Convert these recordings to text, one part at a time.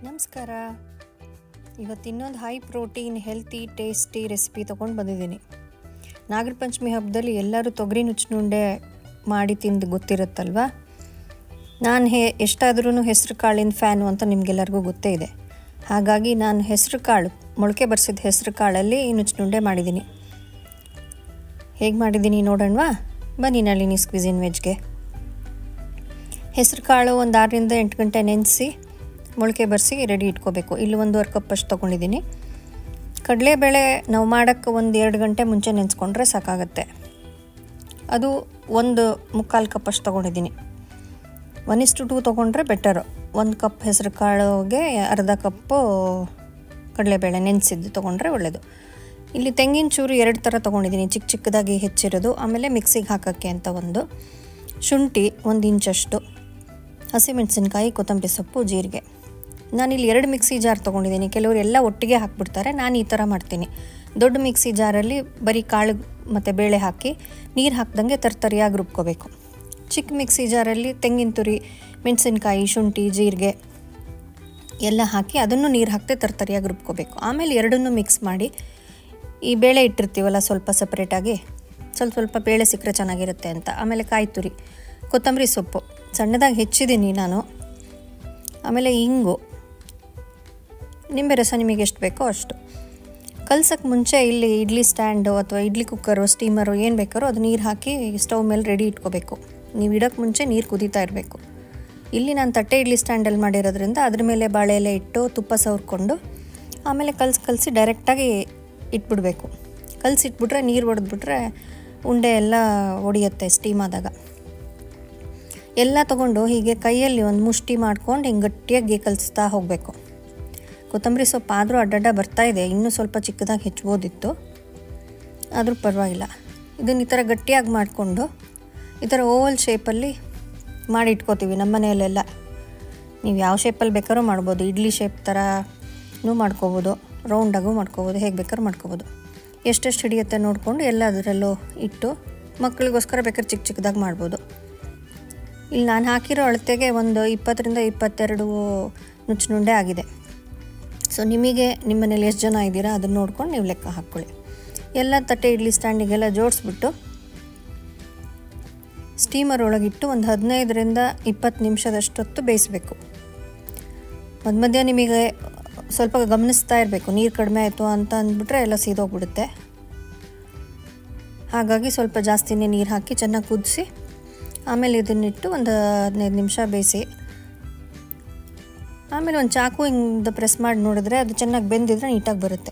ನಮಸ್ಕಾರ. ಇವತ್ತು ಇನ್ನೊಂದು high protein healthy tasty recipe ತೊಗೊಂಡು ಬಂದಿದ್ದೀನಿ. ನಾಗರ ಪಂಚಮಿ ಹಬ್ಬದಲ್ಲಿ ಎಲ್ಲರೂ ತೊಗರಿ ನುಚ್ಚುನುಂಡೆ ಮಾಡಿ ತಿಂದು ಗೊತ್ತಿರುತ್ತಲ್ವ. ನಾನು ಎಷ್ಟಾದ್ರೂ ಹೆಸರು ಕಾಳಿನ ಫ್ಯಾನು ಅಂತ ನಿಮಗೆಲ್ಲರಿಗೂ ಗೊತ್ತೇ ಇದೆ. ಹಾಗಾಗಿ ನಾನು ಹೆಸರು ಕಾಳು ಮೊಳಕೆ ಬರೆಸಿದ ಹೆಸರು ಕಾಳಲ್ಲಿ ನುಚ್ಚುನುಂಡೆ ಮಾಡಿದ್ದೀನಿ. ಹೇಗೆ ಮಾಡಿದ್ದೀನಿ ನೋಡೋಣವಾ? ಬನ್ನಿ ನಳಿನಿ ಸ್ಕ್ವಿಝಿನ್ ವೆಜ್ಗೆ. ಹೆಸರು ಕಾಳು ಒಂದು 6 ರಿಂದ 8 ಗಂಟೆ ನೆನೆಸಿ ಮೊಳಕೆ ಬರೆಸಿ ರೆಡಿ ಇಟ್ಕೋಬೇಕು. ಇಲ್ಲಿ 1.5 ಕಪ್ ಅಷ್ಟು ತೊಗೊಂಡಿದ್ದೀನಿ. ಕಡಲೆಬೇಳೆ ನಾವು ಮಾಡೋಕ್ಕೆ 1-2 ಗಂಟೆ ಮುಂಚೆ ನೆನೆಸ್ಕೊಂಡ್ರೆ ಸಾಕಾಗುತ್ತೆ. ಅದು 1.25 ಕಪ್ ಅಷ್ಟು ತೊಗೊಂಡಿದ್ದೀನಿ. 1:2 ತೊಗೊಂಡ್ರೆ ಬೆಟರು. 1 ಕಪ್ ಹೆಸರು ಕಾಳುಗೆ ಅರ್ಧ ಕಪ್ಪು ಕಡಲೆಬೇಳೆ ನೆನೆಸಿದ್ದು ತೊಗೊಂಡ್ರೆ ಒಳ್ಳೆಯದು. ಇಲ್ಲಿ ತೆಂಗಿನ ಚೂರು 2 ಥರ ತೊಗೊಂಡಿದ್ದೀನಿ, ಚಿಕ್ಕ ಚಿಕ್ಕದಾಗಿ ಹೆಚ್ಚಿರೋದು. ಆಮೇಲೆ ಮಿಕ್ಸಿಗೆ ಹಾಕೋಕ್ಕೆ ಅಂತ ಒಂದು ಶುಂಠಿ 1 ಇಂಚಷ್ಟು, ಹಸಿಮೆಣಸಿನ್ಕಾಯಿ, ಕೊತ್ತಂಬರಿ ಸೊಪ್ಪು, ಜೀರಿಗೆ. ನಾನಿಲ್ಲಿ 2 ಮಿಕ್ಸಿ ಜಾರ್ ತೊಗೊಂಡಿದ್ದೀನಿ. ಕೆಲವರು ಎಲ್ಲ ಒಟ್ಟಿಗೆ ಹಾಕಿಬಿಡ್ತಾರೆ, ನಾನು ಈ ಥರ ಮಾಡ್ತೀನಿ. ದೊಡ್ಡ ಮಿಕ್ಸಿ ಜಾರಲ್ಲಿ ಬರೀ ಕಾಳು ಮತ್ತು ಬೇಳೆ ಹಾಕಿ ನೀರು ಹಾಕ್ದಂಗೆ ತರ್ತರಿಯಾಗಿ ರುಬ್ಕೋಬೇಕು. ಚಿಕ್ಕ ಮಿಕ್ಸಿ ಜಾರಲ್ಲಿ ತೆಂಗಿನ ತುರಿ, ಮೆಣಸಿನ್ಕಾಯಿ, ಶುಂಠಿ, ಜೀರಿಗೆ ಎಲ್ಲ ಹಾಕಿ ಅದನ್ನು ನೀರು ಹಾಕದೆ ತರ್ತರಿಯಾಗಿ ರುಬ್ಕೋಬೇಕು. ಆಮೇಲೆ ಎರಡನ್ನೂ ಮಿಕ್ಸ್ ಮಾಡಿ ಈ ಬೇಳೆ ಇಟ್ಟಿರ್ತೀವಲ್ಲ ಸ್ವಲ್ಪ ಸಪ್ರೇಟಾಗಿ, ಸ್ವಲ್ಪ ಬೇಳೆ ಸಿಕ್ಕರೆ ಚೆನ್ನಾಗಿರುತ್ತೆ ಅಂತ. ಆಮೇಲೆ ಕಾಯಿ ತುರಿ, ಕೊತ್ತಂಬರಿ ಸೊಪ್ಪು ಸಣ್ಣದಾಗಿ ಹೆಚ್ಚಿದ್ದೀನಿ ನಾನು. ಆಮೇಲೆ ಇಂಗು, ನಿಂಬೆ ರಸ ನಿಮಗೆ ಎಷ್ಟು ಬೇಕೋ ಅಷ್ಟು. ಕಲ್ಸೋಕ್ಕೆ ಮುಂಚೆ ಇಲ್ಲಿ ಇಡ್ಲಿ ಸ್ಟ್ಯಾಂಡು ಅಥವಾ ಇಡ್ಲಿ ಕುಕ್ಕರು, ಸ್ಟೀಮರು ಏನು ಬೇಕಾರೋ ಅದು ನೀರು ಹಾಕಿ ಸ್ಟವ್ ಮೇಲೆ ರೆಡಿ ಇಟ್ಕೋಬೇಕು. ನೀವು ಇಡೋಕ್ಕೆ ಮುಂಚೆ ನೀರು ಕುದೀತಾ ಇರಬೇಕು. ಇಲ್ಲಿ ನಾನು ತಟ್ಟೆ ಇಡ್ಲಿ ಸ್ಟ್ಯಾಂಡಲ್ಲಿ ಮಾಡಿರೋದ್ರಿಂದ ಅದ್ರ ಮೇಲೆ ಬಾಳೆ ಎಲೆ ಇಟ್ಟು ತುಪ್ಪ ಸವರ್ಕೊಂಡು ಆಮೇಲೆ ಕಲಸಿ ಡೈರೆಕ್ಟಾಗಿ ಇಟ್ಬಿಡಬೇಕು. ಕಲಸಿಟ್ಬಿಟ್ರೆ ನೀರು ಹೊಡೆದ್ಬಿಟ್ರೆ ಉಂಡೆ ಎಲ್ಲ ಒಡೆಯುತ್ತೆ ಸ್ಟೀಮ್ ಆದಾಗ. ಎಲ್ಲ ತೊಗೊಂಡು ಹೀಗೆ ಕೈಯಲ್ಲಿ ಒಂದು ಮುಷ್ಟಿ ಮಾಡ್ಕೊಂಡು ಹಿಂಗೆ ಗಟ್ಟಿಯಾಗಿ ಕಲಿಸ್ತಾ ಹೋಗಬೇಕು. ಕೊತ್ತಂಬರಿ ಸೊಪ್ಪು ಆದರೂ ಅಡ್ಡಡ್ಡ ಬರ್ತಾಯಿದೆ, ಇನ್ನೂ ಸ್ವಲ್ಪ ಚಿಕ್ಕದಾಗಿ ಹೆಚ್ಚಬೋದಿತ್ತು, ಆದರೂ ಪರವಾಗಿಲ್ಲ. ಇದನ್ನು ಈ ಥರ ಗಟ್ಟಿಯಾಗಿ ಮಾಡಿಕೊಂಡು ಈ ಥರ ಓವಲ್ ಶೇಪಲ್ಲಿ ಮಾಡಿ ಇಟ್ಕೋತೀವಿ ನಮ್ಮ ಮನೆಯಲ್ಲೆಲ್ಲ. ನೀವು ಯಾವ ಶೇಪಲ್ಲಿ ಬೇಕಾದ್ರೂ ಮಾಡ್ಬೋದು. ಇಡ್ಲಿ ಶೇಪ್ ಥರನೂ ಮಾಡ್ಕೋಬೋದು, ರೌಂಡಾಗೂ ಮಾಡ್ಕೋಬೋದು, ಹೇಗೆ ಬೇಕಾದ್ರೂ ಮಾಡ್ಕೋಬೋದು. ಎಷ್ಟೆಷ್ಟು ಹಿಡಿಯುತ್ತೆ ನೋಡಿಕೊಂಡು ಎಲ್ಲ ಅದರಲ್ಲೂ ಇಟ್ಟು ಮಕ್ಕಳಿಗೋಸ್ಕರ ಬೇಕಾದ್ರೆ ಚಿಕ್ಕ ಚಿಕ್ಕದಾಗಿ ಮಾಡ್ಬೋದು. ಇಲ್ಲಿ ನಾನು ಹಾಕಿರೋ ಅಳತೆಗೆ ಒಂದು 20 ರಿಂದ 22 ನುಚ್ಚುನುಂಡೆ ಆಗಿದೆ. ಸೊ ನಿಮಗೆ ನಿಮ್ಮ ಮನೇಲಿ ಎಷ್ಟು ಜನ ಇದ್ದೀರಾ ಅದನ್ನು ನೋಡ್ಕೊಂಡು ನೀವು ಲೆಕ್ಕ ಹಾಕ್ಕೊಳ್ಳಿ. ಎಲ್ಲ ತಟ್ಟೆ ಇಡ್ಲಿ ಸ್ಟ್ಯಾಂಡಿಗೆಲ್ಲ ಜೋಡಿಸ್ಬಿಟ್ಟು ಸ್ಟೀಮರ್ ಒಳಗಿಟ್ಟು ಒಂದು 15 ರಿಂದ 20 ನಿಮಿಷದಷ್ಟೊತ್ತು ಬೇಯಿಸಬೇಕು. ಮಧ್ಯ ನಿಮಗೆ ಸ್ವಲ್ಪ ಗಮನಿಸ್ತಾ ಇರಬೇಕು, ನೀರು ಕಡಿಮೆ ಆಯಿತು ಅಂತ ಅಂದ್ಬಿಟ್ರೆ ಎಲ್ಲ ಸೀದೋಗ್ಬಿಡುತ್ತೆ. ಹಾಗಾಗಿ ಸ್ವಲ್ಪ ಜಾಸ್ತಿನೇ ನೀರು ಹಾಕಿ ಚೆನ್ನಾಗಿ ಕುದಿಸಿ ಆಮೇಲೆ ಇದನ್ನಿಟ್ಟು ಒಂದು 15 ನಿಮಿಷ ಬೇಯಿಸಿ. ಆಮೇಲೆ ಒಂದು ಚಾಕು ಹಿಂಗೆ ಪ್ರೆಸ್ ಮಾಡಿ ನೋಡಿದ್ರೆ ಅದು ಚೆನ್ನಾಗಿ ಬೆಂದಿದ್ರೆ ನೀಟಾಗಿ ಬರುತ್ತೆ.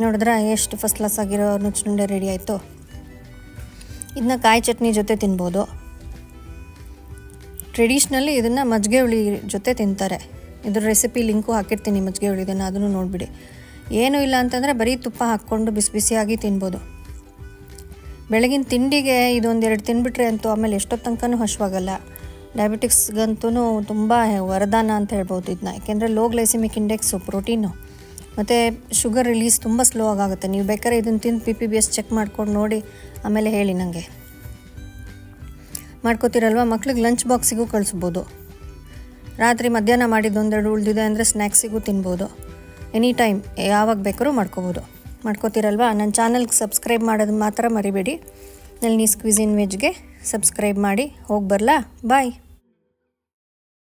ನೋಡಿದ್ರೆ ಎಷ್ಟು ಫಸ್ಟ್ ಕ್ಲಾಸ್ ಆಗಿರೋ ನುಚ್ಚುನುಂಡೆ ರೆಡಿ ಆಯಿತು. ಇದನ್ನ ಕಾಯಿ ಚಟ್ನಿ ಜೊತೆ ತಿನ್ಬೋದು. ಟ್ರೆಡಿಷ್ನಲಿ ಇದನ್ನು ಮಜ್ಜಿಗೆ ಹುಳಿ ಜೊತೆ ತಿಂತಾರೆ. ಇದ್ರ ರೆಸಿಪಿ ಲಿಂಕು ಹಾಕಿರ್ತೀನಿ, ಮಜ್ಜಿಗೆ ಹುಳಿದನ್ನು, ಅದನ್ನು ನೋಡಿಬಿಡಿ. ಏನೂ ಇಲ್ಲ ಅಂತಂದರೆ ಬರೀ ತುಪ್ಪ ಹಾಕ್ಕೊಂಡು ಬಿಸಿಯಾಗಿ ತಿನ್ಬೋದು. ಬೆಳಗಿನ ತಿಂಡಿಗೆ ಇದೊಂದು 2 ತಿಂದುಬಿಟ್ರೆ ಅಂತೂ ಆಮೇಲೆ ಎಷ್ಟೊತ್ತು ತನಕನೂ ಹಶ್ವಾಗಲ್ಲ. ಡಯಾಬಿಟಿಕ್ಸ್ಗಂತೂ ತುಂಬ ವರದಾನ ಅಂತ ಹೇಳ್ಬೋದು ಇದನ್ನ. ಯಾಕೆಂದರೆ ಲೋ ಗ್ಲೈಸಿಮಿಕ್ ಇಂಡೆಕ್ಸು, ಪ್ರೋಟೀನು ಮತ್ತು ಶುಗರ್ ರಿಲೀಸ್ ತುಂಬ ಸ್ಲೋ ಆಗುತ್ತೆ. ನೀವು ಬೇಕಾದ್ರೆ ಇದನ್ನು ತಿಂದು PPBS ಚೆಕ್ ಮಾಡ್ಕೊಂಡು ನೋಡಿ ಆಮೇಲೆ ಹೇಳಿ ನನಗೆ. ಮಾಡ್ಕೋತೀರಲ್ವ, ಮಕ್ಳಿಗೆ ಲಂಚ್ ಬಾಕ್ಸಿಗೂ ಕಳಿಸ್ಬೋದು. ರಾತ್ರಿ ಮಧ್ಯಾಹ್ನ ಮಾಡಿದ್ದು 1-2 ಉಳಿದಿದೆ ಅಂದರೆ ಸ್ನ್ಯಾಕ್ಸಿಗೂ ತಿನ್ಬೋದು. ಎನಿ ಟೈಮ್ ಯಾವಾಗ ಬೇಕಾದ್ರೂ ಮಾಡ್ಕೋತೀರಲ್ವ. ನನ್ನ ಚಾನಲ್ಗೆ ಸಬ್ಸ್ಕ್ರೈಬ್ ಮಾಡೋದು ಮಾತ್ರ ಮರಿಬೇಡಿ. ನಳಿನಿ ಸ್ಕ್ವಿಝಿನ್ ವೆಜ್ಗೆ ಸಬ್ಸ್ಕ್ರೈಬ್ ಮಾಡಿ. ಹೋಗಿ ಬರಲಾ? ಬಾಯ್.